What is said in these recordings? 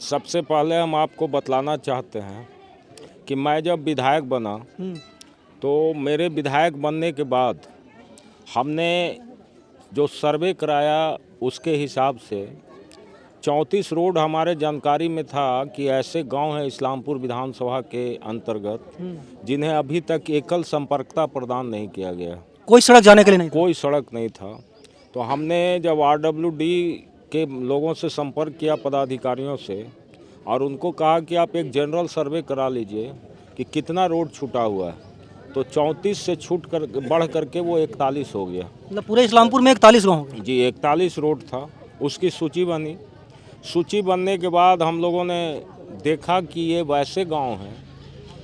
सबसे पहले हम आपको बतलाना चाहते हैं कि मैं जब विधायक बना तो मेरे विधायक बनने के बाद हमने जो सर्वे कराया उसके हिसाब से 34 रोड हमारे जानकारी में था कि ऐसे गांव हैं इस्लामपुर विधानसभा के अंतर्गत जिन्हें अभी तक एकल संपर्कता प्रदान नहीं किया गया। कोई सड़क जाने के लिए नहीं? कोई सड़क नहीं था। तो हमने जब RWD के लोगों से संपर्क किया, पदाधिकारियों से, और उनको कहा कि आप एक जनरल सर्वे करा लीजिए कि कितना रोड छूटा हुआ है, तो 34 से छूट कर बढ़ करके वो 41 हो गया। मतलब पूरे इस्लामपुर में 41 गाँव हो? जी, 41 रोड था। उसकी सूची बनी। सूची बनने के बाद हम लोगों ने देखा कि ये वैसे गांव हैं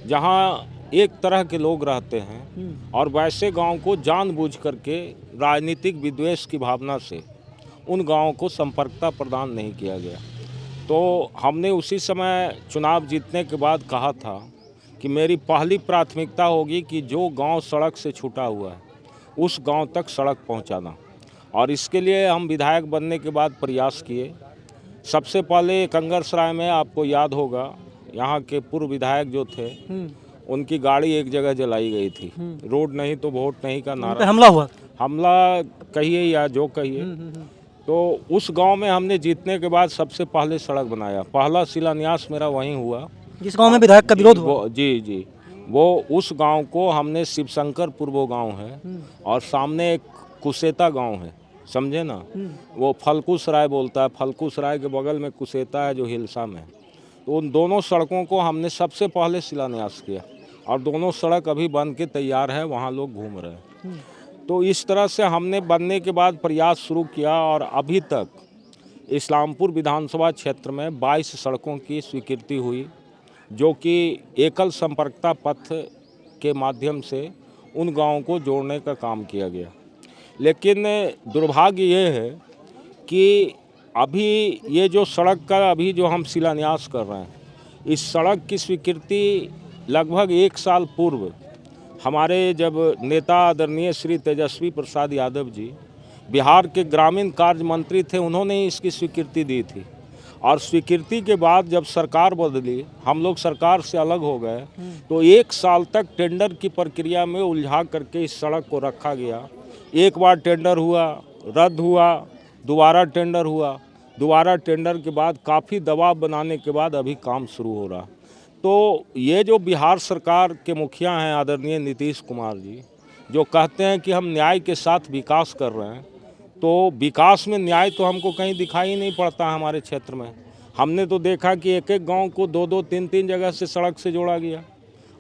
जहां एक तरह के लोग रहते हैं और वैसे गांव को जानबूझ करके राजनीतिक विद्वेष की भावना से उन गांवों को संपर्कता प्रदान नहीं किया गया। तो हमने उसी समय चुनाव जीतने के बाद कहा था कि मेरी पहली प्राथमिकता होगी कि जो गांव सड़क से छूटा हुआ है उस गांव तक सड़क पहुंचाना, और इसके लिए हम विधायक बनने के बाद प्रयास किए। सबसे पहले कंगरसराय में, आपको याद होगा, यहाँ के पूर्व विधायक जो थे उनकी गाड़ी एक जगह जलाई गई थी। रोड नहीं तो वोट नहीं का नारा, हमला हुआ। हमला कहिए या जो कहिए। तो उस गांव में हमने जीतने के बाद सबसे पहले सड़क बनाया। पहला शिलान्यास मेरा वहीं हुआ जिस गांव में विधायक का विरोध हुआ। जी, वो उस गांव को हमने शिवशंकरपुर, वो गांव है, और सामने एक कुसेता गांव है, समझे ना, वो फलकुसराय बोलता है। फलकुसराय के बगल में कुसेता है जो हिलसा में। तो उन दोनों सड़कों को हमने सबसे पहले शिलान्यास किया, और दोनों सड़क अभी बन के तैयार है, वहाँ लोग घूम रहे हैं। तो इस तरह से हमने बनने के बाद प्रयास शुरू किया, और अभी तक इस्लामपुर विधानसभा क्षेत्र में 22 सड़कों की स्वीकृति हुई, जो कि एकल संपर्कता पथ के माध्यम से उन गाँवों को जोड़ने का काम किया गया। लेकिन दुर्भाग्य ये है कि अभी ये जो सड़क का अभी जो हम शिलान्यास कर रहे हैं, इस सड़क की स्वीकृति लगभग 1 साल पूर्व हमारे जब नेता आदरणीय श्री तेजस्वी प्रसाद यादव जी बिहार के ग्रामीण कार्य मंत्री थे, उन्होंने ही इसकी स्वीकृति दी थी। और स्वीकृति के बाद जब सरकार बदली, हम लोग सरकार से अलग हो गए, तो 1 साल तक टेंडर की प्रक्रिया में उलझा करके इस सड़क को रखा गया। एक बार टेंडर हुआ, रद्द हुआ, दोबारा टेंडर हुआ, दोबारा टेंडर के बाद काफ़ी दबाव बनाने के बाद अभी काम शुरू हो रहा। तो ये जो बिहार सरकार के मुखिया हैं आदरणीय नीतीश कुमार जी, जो कहते हैं कि हम न्याय के साथ विकास कर रहे हैं, तो विकास में न्याय तो हमको कहीं दिखाई नहीं पड़ता हमारे क्षेत्र में। हमने तो देखा कि एक एक गांव को 2-2, 3-3 जगह से सड़क से जोड़ा गया,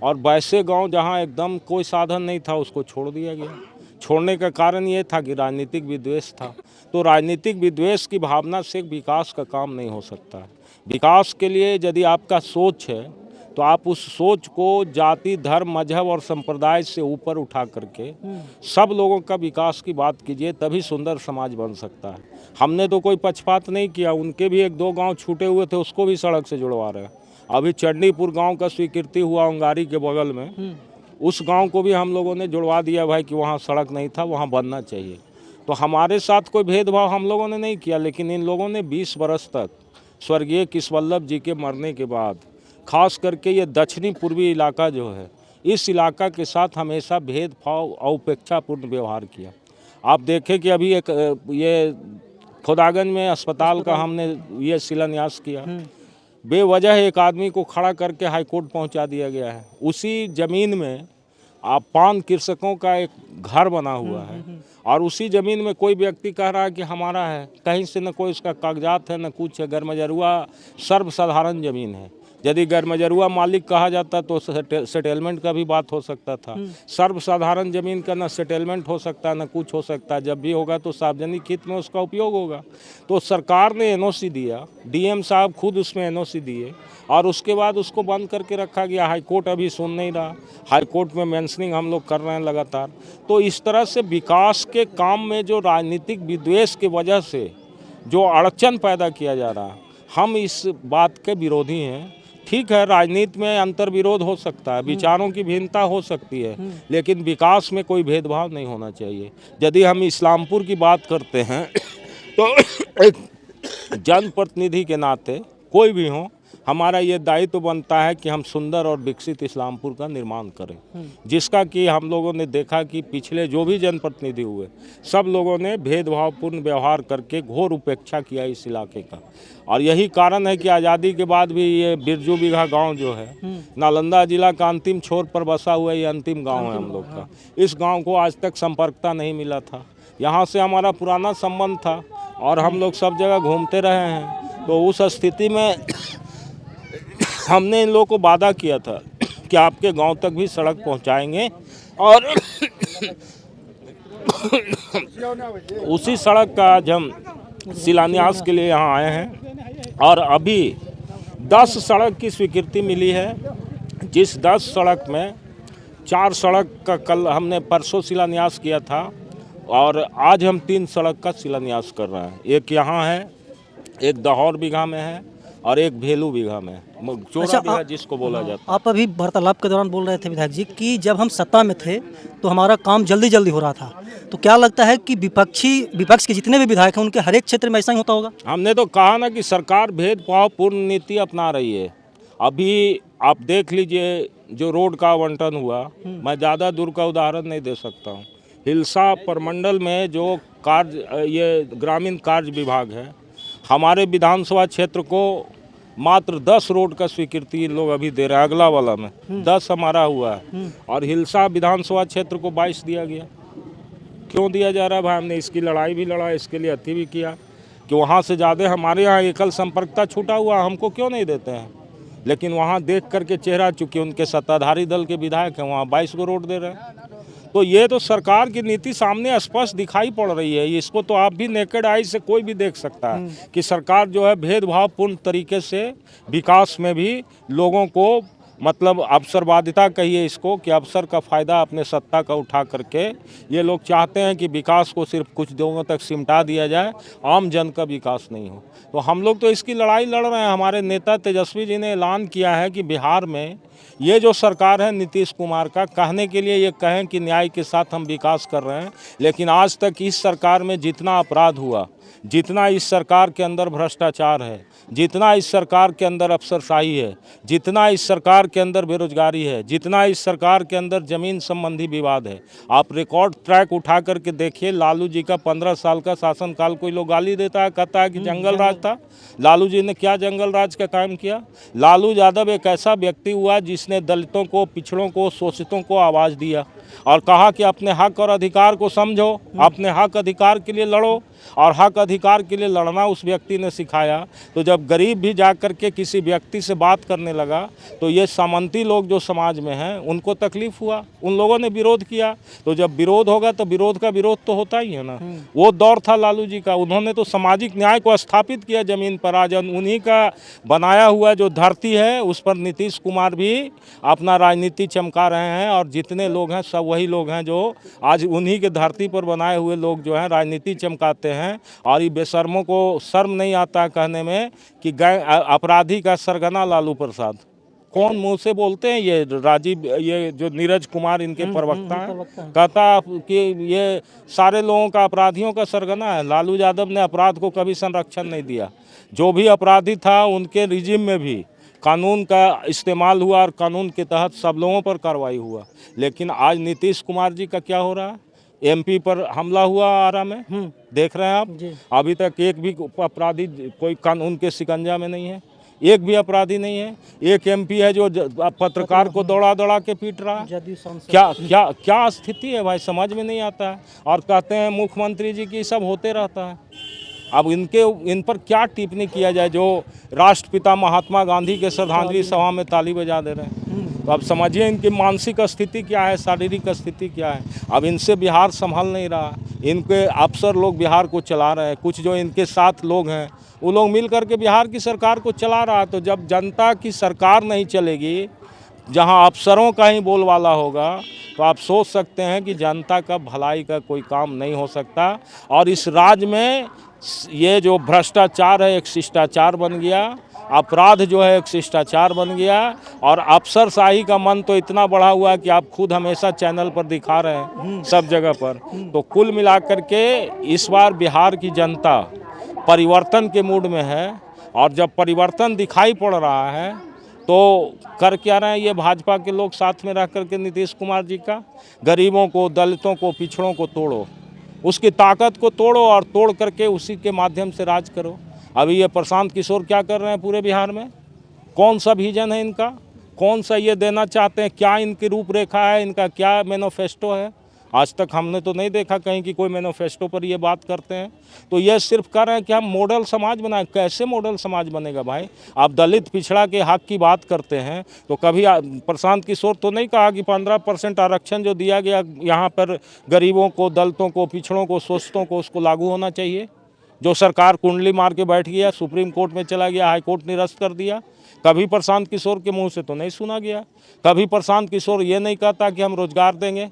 और वैसे गांव जहां एकदम कोई साधन नहीं था उसको छोड़ दिया गया। छोड़ने का कारण ये था कि राजनीतिक विद्वेष था। तो राजनीतिक विद्वेष की भावना से विकास का काम नहीं हो सकता है। विकास के लिए यदि आपका सोच है तो आप उस सोच को जाति, धर्म, मजहब और संप्रदाय से ऊपर उठा करके सब लोगों का विकास की बात कीजिए, तभी सुंदर समाज बन सकता है। हमने तो कोई पक्षपात नहीं किया। उनके भी 1-2 गांव छूटे हुए थे, उसको भी सड़क से जुड़वा रहे हैं। अभी चंडीपुर गांव का स्वीकृति हुआ अंगारी के बगल में, उस गांव को भी हम लोगों ने जुड़वा दिया भाई कि वहाँ सड़क नहीं था, वहाँ बनना चाहिए। तो हमारे साथ कोई भेदभाव हम लोगों ने नहीं किया, लेकिन इन लोगों ने 20 बरस तक स्वर्गीय किशवल्लभ जी के मरने के बाद खास करके ये दक्षिणी पूर्वी इलाका जो है, इस इलाका के साथ हमेशा भेदभाव और उपेक्षापूर्ण व्यवहार किया। आप देखें कि अभी एक ये खुदागंज में अस्पताल का हमने ये शिलान्यास किया, बेवजह एक आदमी को खड़ा करके हाईकोर्ट पहुंचा दिया गया है। उसी ज़मीन में आप 5 कृषकों का एक घर बना हुआ है, और उसी ज़मीन में कोई व्यक्ति कह रहा है कि हमारा है। कहीं से न कोई उसका कागजात है न कुछ है। गरमजरुआ सर्वसाधारण ज़मीन है। यदि गरमजरुआ मालिक कहा जाता तो सेटलमेंट का भी बात हो सकता था। सर्वसाधारण ज़मीन का न सेटलमेंट हो सकता न कुछ हो सकता। जब भी होगा तो सार्वजनिक हित में उसका उपयोग होगा। तो सरकार ने एनओसी दिया, डीएम साहब खुद उसमें एनओसी दिए, और उसके बाद उसको बंद करके रखा गया। हाईकोर्ट अभी सुन नहीं रहा। हाईकोर्ट में मेंशनिंग हम लोग कर रहे हैं लगातार। तो इस तरह से विकास के काम में जो राजनीतिक विद्वेष की वजह से जो अड़चन पैदा किया जा रहा है, हम इस बात के विरोधी हैं। ठीक है, राजनीति में अंतर विरोध हो सकता है, विचारों की भिन्नता हो सकती है, लेकिन विकास में कोई भेदभाव नहीं होना चाहिए। यदि हम इस्लामपुर की बात करते हैं तो एक जनप्रतिनिधि के नाते कोई भी हो, हमारा ये दायित्व बनता है कि हम सुंदर और विकसित इस्लामपुर का निर्माण करें, जिसका कि हम लोगों ने देखा कि पिछले जो भी जनप्रतिनिधि हुए सब लोगों ने भेदभावपूर्ण व्यवहार करके घोर उपेक्षा किया इस इलाके का। और यही कारण है कि आज़ादी के बाद भी ये बिरजू बीघा गांव जो है नालंदा जिला का अंतिम छोर पर बसा हुआ ये अंतिम गांव है हम लोग का। इस गांव को आज तक संपर्कता नहीं मिला था, यहाँ से हमारा पुराना संबंध था और हम लोग सब जगह घूमते रहे हैं। तो उस स्थिति में हमने इन लोगों को वादा किया था कि आपके गांव तक भी सड़क पहुंचाएंगे और उसी सड़क का आज हम शिलान्यास के लिए यहाँ आए हैं। और अभी 10 सड़क की स्वीकृति मिली है, जिस 10 सड़क में 4 सड़क का कल हमने परसों शिलान्यास किया था और आज हम 3 सड़क का शिलान्यास कर रहे हैं। एक यहाँ है, एक दहौर बीघा में है और एक भेलू बीघा में, चोरा बीघा जिसको बोला जाता है। आप अभी वार्तालाप के दौरान बोल रहे थे विधायक जी कि जब हम सत्ता में थे तो हमारा काम जल्दी जल्दी हो रहा था, तो क्या लगता है कि विपक्ष के जितने भी विधायक हैं उनके हर एक क्षेत्र में ऐसा ही होता होगा? हमने तो कहा ना कि सरकार भेदभावपूर्ण नीति अपना रही है। अभी आप देख लीजिए जो रोड का आवंटन हुआ, मैं ज़्यादा दूर का उदाहरण नहीं दे सकता हूँ। हिलसा प्रमंडल में जो कार्य ये ग्रामीण कार्य विभाग है, हमारे विधानसभा क्षेत्र को मात्र 10 रोड का स्वीकृति लोग अभी दे रहे हैं। अगला वाला में 10 हमारा हुआ है और हिलसा विधानसभा क्षेत्र को 22 दिया गया। क्यों दिया जा रहा है भाई? हमने इसकी लड़ाई भी लड़ा, इसके लिए अति भी किया कि वहाँ से ज़्यादा हमारे यहाँ एकल संपर्कता छूटा हुआ, हमको क्यों नहीं देते हैं? लेकिन वहाँ देख करके चेहरा, चूँकि उनके सत्ताधारी दल के विधायक हैं, वहाँ 22 को रोड दे रहे हैं। तो ये तो सरकार की नीति सामने स्पष्ट दिखाई पड़ रही है। इसको तो आप भी नेकेड आई से कोई भी देख सकता है कि सरकार जो है भेदभावपूर्ण तरीके से विकास में भी लोगों को, मतलब अवसरवादिता कहिए इसको, कि अवसर का फ़ायदा अपने सत्ता का उठा करके ये लोग चाहते हैं कि विकास को सिर्फ कुछ लोगों तक सिमटा दिया जाए, आम जन का विकास नहीं हो। तो हम लोग तो इसकी लड़ाई लड़ रहे हैं। हमारे नेता तेजस्वी जी ने ऐलान किया है कि बिहार में ये जो सरकार है नीतीश कुमार का, कहने के लिए ये कहें कि न्याय के साथ हम विकास कर रहे हैं, लेकिन आज तक इस सरकार में जितना अपराध हुआ, जितना इस सरकार के अंदर भ्रष्टाचार है, जितना इस सरकार के अंदर अफसरशाही है, जितना इस सरकार के अंदर बेरोजगारी है, जितना इस सरकार के अंदर ज़मीन संबंधी विवाद है, आप रिकॉर्ड ट्रैक उठा करके देखिए। लालू जी का 15 साल का शासनकाल कोई लोग गाली देता है, कहता है कि जंगल राज था। लालू जी ने क्या जंगल राज का काम किया? लालू यादव एक ऐसा व्यक्ति हुआ जिसने दलितों को, पिछड़ों को, शोषितों को आवाज़ दिया और कहा कि अपने हक और अधिकार को समझो, अपने हक अधिकार के लिए लड़ो। और हक अधिकार के लिए लड़ना उस व्यक्ति ने सिखाया। तो जब गरीब भी जा कर के किसी व्यक्ति से बात करने लगा तो ये सामंती लोग जो समाज में हैं उनको तकलीफ हुआ, उन लोगों ने विरोध किया। तो जब विरोध होगा तो विरोध का विरोध तो होता ही है ना। वो दौर था लालू जी का, उन्होंने तो सामाजिक न्याय को स्थापित किया ज़मीन पर। आज उन्हीं का बनाया हुआ जो धरती है उस पर नीतीश कुमार भी अपना राजनीति चमका रहे हैं और जितने लोग हैं सब वही लोग हैं जो आज उन्हीं के धरती पर बनाए हुए लोग जो हैं राजनीति चमकाते हैं। और ये बेशर्मों को शर्म नहीं आता है कहने में कि अपराधी का सरगना लालू प्रसाद। कौन मुंह से बोलते हैं? ये राजीव, ये जो नीरज कुमार इनके प्रवक्ता हैं, कहता कि ये सारे लोगों का अपराधियों का सरगना है। लालू यादव ने अपराध को कभी संरक्षण नहीं दिया। जो भी अपराधी था उनके रिजिम में भी कानून का इस्तेमाल हुआ और कानून के तहत सब लोगों पर कार्रवाई हुआ। लेकिन आज नीतीश कुमार जी का क्या हो रहा है? एमपी पर हमला हुआ आरा में, देख रहे हैं आप। अभी तक एक भी अपराधी कोई कानून के शिकंजा में नहीं है, एक भी अपराधी नहीं है। एक एमपी है जो पत्रकार को दौड़ा दौड़ा के पीट रहा है। क्या क्या क्या स्थिति है भाई, समझ में नहीं आता है। और कहते हैं मुख्यमंत्री जी की सब होते रहता है। अब इन पर क्या टिप्पणी किया जाए जो राष्ट्रपिता महात्मा गांधी के श्रद्धांजलि सभा में ताली बजा दे रहे हैं। तो अब समझिए इनकी मानसिक स्थिति क्या है, शारीरिक स्थिति क्या है। अब इनसे बिहार संभल नहीं रहा। इनके अफसर लोग बिहार को चला रहे हैं, कुछ जो इनके साथ लोग हैं वो लोग मिल करके बिहार की सरकार को चला रहा है। तो जब जनता की सरकार नहीं चलेगी, जहां अफसरों का ही बोलबाला होगा, तो आप सोच सकते हैं कि जनता का भलाई का कोई काम नहीं हो सकता। और इस राज्य में ये जो भ्रष्टाचार है एक शिष्टाचार बन गया, अपराध जो है एक शिष्टाचार बन गया और अफसरशाही का मन तो इतना बढ़ा हुआ है कि आप खुद हमेशा चैनल पर दिखा रहे हैं सब जगह पर। तो कुल मिलाकर के इस बार बिहार की जनता परिवर्तन के मूड में है और जब परिवर्तन दिखाई पड़ रहा है तो कर क्या रहे हैं ये भाजपा के लोग साथ में रह करके नीतीश कुमार जी का, गरीबों को, दलितों को, पिछड़ों को तोड़ो, उसकी ताकत को तोड़ो और तोड़ करके उसी के माध्यम से राज करो। अभी ये प्रशांत किशोर क्या कर रहे हैं पूरे बिहार में? कौन सा विजन है इनका? कौन सा ये देना चाहते हैं? क्या इनकी रूपरेखा है? इनका क्या मैनिफेस्टो है? आज तक हमने तो नहीं देखा कहीं कि कोई मैनिफेस्टो पर ये बात करते हैं। तो ये सिर्फ कर रहे हैं कि हम मॉडल समाज बनाएं। कैसे मॉडल समाज बनेगा भाई? आप दलित पिछड़ा के हक की बात करते हैं तो कभी प्रशांत किशोर तो नहीं कहा कि 15% आरक्षण जो दिया गया यहाँ पर गरीबों को, दलितों को, पिछड़ों को, शोषितों को, उसको लागू होना चाहिए? जो सरकार कुंडली मार के बैठ गया, सुप्रीम कोर्ट में चला गया, हाई कोर्ट निरस्त कर दिया, कभी प्रशांत किशोर के मुंह से तो नहीं सुना गया। कभी प्रशांत किशोर ये नहीं कहता कि हम रोजगार देंगे,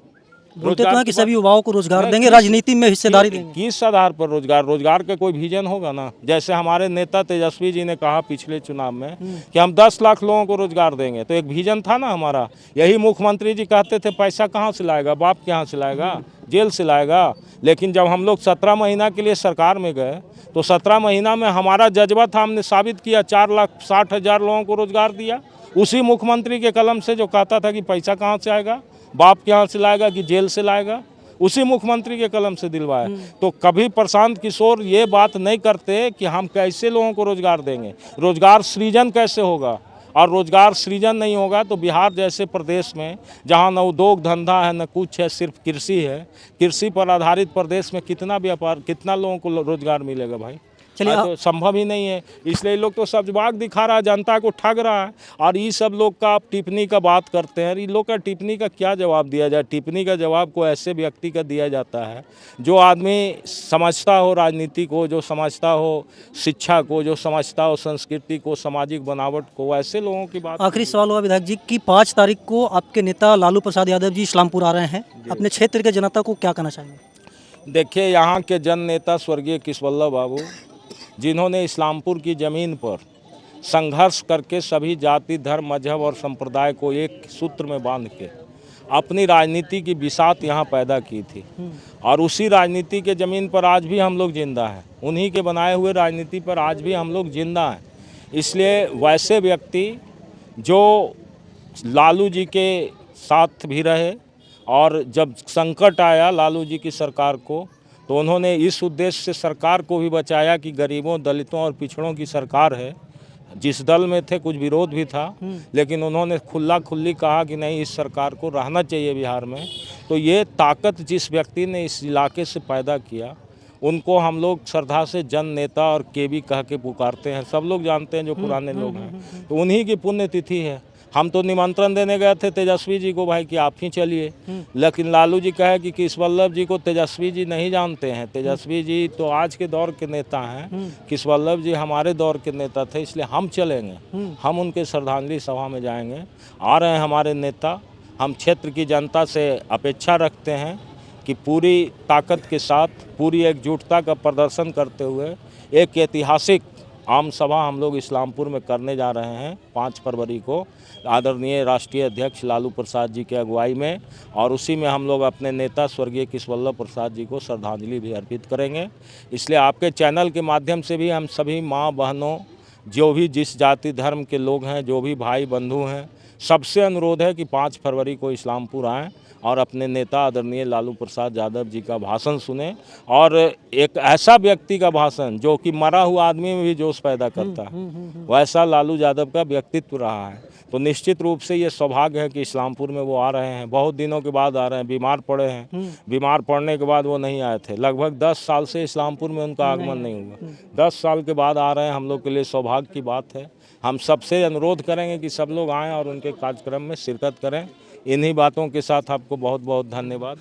बोलते तो हैं कि सभी युवाओं को रोजगार देंगे, राजनीति में हिस्सेदारी देंगे। किस आधार पर रोजगार का कोई विजन होगा ना? जैसे हमारे नेता तेजस्वी जी ने कहा पिछले चुनाव में कि हम 10 लाख लोगों को रोजगार देंगे, तो एक विजन था ना हमारा। यही मुख्यमंत्री जी कहते थे पैसा कहाँ से लाएगा, बाप कहाँ से लाएगा, जेल से लाएगा। लेकिन जब हम लोग 17 महीना के लिए सरकार में गए तो 17 महीना में हमारा जज्बा था, हमने साबित किया, 4,60,000 लोगों को रोजगार दिया। उसी मुख्यमंत्री के कलम से जो कहता था कि पैसा कहाँ से आएगा, बाप के यहाँ से लाएगा कि जेल से लाएगा, उसी मुख्यमंत्री के कलम से दिलवाया। तो कभी प्रशांत किशोर ये बात नहीं करते कि हम कैसे लोगों को रोजगार देंगे, रोजगार सृजन कैसे होगा। और रोजगार सृजन नहीं होगा तो बिहार जैसे प्रदेश में जहाँ न उद्योग धंधा है, न कुछ है, सिर्फ कृषि है, कृषि पर आधारित प्रदेश में कितना व्यापार, कितना लोगों को रोजगार मिलेगा भाई? चलिए तो संभव ही नहीं है। इसलिए लोग तो सब्जबाग दिखा रहा है, जनता को ठग रहा है। और ये सब लोग का आप टिप्पणी का बात करते हैं, इन लोग का टिप्पणी का क्या जवाब दिया जाए? टिप्पणी का जवाब को ऐसे व्यक्ति का दिया जाता है जो आदमी समझता हो राजनीति को, जो समझता हो शिक्षा को, जो समझता हो संस्कृति को, सामाजिक बनावट को, ऐसे लोगों की बात। आखिरी सवाल हुआ विधायक जी कि 5 तारीख को आपके नेता लालू प्रसाद यादव जी इस्लामपुर आ रहे हैं, अपने क्षेत्र के जनता को क्या कहना चाहेंगे? देखिए, यहाँ के जन नेता स्वर्गीय किशवल्लभ बाबू, जिन्होंने इस्लामपुर की ज़मीन पर संघर्ष करके सभी जाति, धर्म, मजहब और संप्रदाय को एक सूत्र में बांध के अपनी राजनीति की बिसात यहाँ पैदा की थी। और उसी राजनीति के ज़मीन पर आज भी हम लोग जिंदा हैं, उन्हीं के बनाए हुए राजनीति पर आज भी हम लोग जिंदा हैं। इसलिए वैसे व्यक्ति जो लालू जी के साथ भी रहे और जब संकट आया लालू जी की सरकार को, तो उन्होंने इस उद्देश्य से सरकार को भी बचाया कि गरीबों, दलितों और पिछड़ों की सरकार है। जिस दल में थे कुछ विरोध भी था, लेकिन उन्होंने खुली कहा कि नहीं, इस सरकार को रहना चाहिए बिहार में। तो ये ताकत जिस व्यक्ति ने इस इलाके से पैदा किया, उनको हम लोग श्रद्धा से जन नेता और केबी कह के पुकारते हैं। सब लोग जानते हैं जो पुराने लोग हैं, तो उन्हीं की पुण्यतिथि है। हम तो निमंत्रण देने गए थे तेजस्वी जी को भाई कि आप ही चलिए, लेकिन लालू जी कहे कि किशवल्लभ जी को तेजस्वी जी नहीं जानते हैं। तेजस्वी जी तो आज के दौर के नेता हैं, किशवल्लभ जी हमारे दौर के नेता थे, इसलिए हम चलेंगे, हम उनके श्रद्धांजलि सभा में जाएंगे। आ रहे हैं हमारे नेता। हम क्षेत्र की जनता से अपेक्षा रखते हैं कि पूरी ताकत के साथ, पूरी एकजुटता का प्रदर्शन करते हुए एक ऐतिहासिक आम सभा हम लोग इस्लामपुर में करने जा रहे हैं 5 फरवरी को, आदरणीय राष्ट्रीय अध्यक्ष लालू प्रसाद जी की अगुवाई में। और उसी में हम लोग अपने नेता स्वर्गीय किशवल्लभ प्रसाद जी को श्रद्धांजलि भी अर्पित करेंगे। इसलिए आपके चैनल के माध्यम से भी हम सभी माँ बहनों, जो भी जिस जाति धर्म के लोग हैं, जो भी भाई बंधु हैं, सबसे अनुरोध है कि 5 फरवरी को इस्लामपुर आएँ और अपने नेता आदरणीय लालू प्रसाद यादव जी का भाषण सुने। और एक ऐसा व्यक्ति का भाषण जो कि मरा हुआ आदमी में भी जोश पैदा करता है, वैसा लालू यादव का व्यक्तित्व रहा है। तो निश्चित रूप से ये सौभाग्य है कि इस्लामपुर में वो आ रहे हैं। बहुत दिनों के बाद आ रहे हैं, बीमार पड़े हैं, बीमार पड़ने के बाद वो नहीं आए थे। लगभग 10 साल से इस्लामपुर में उनका आगमन नहीं हुआ, 10 साल के बाद आ रहे हैं। हम लोग के लिए सौभाग्य की बात है। हम सबसे अनुरोध करेंगे कि सब लोग आएँ और उनके कार्यक्रम में शिरकत करें। इन्हीं बातों के साथ आपको बहुत बहुत धन्यवाद।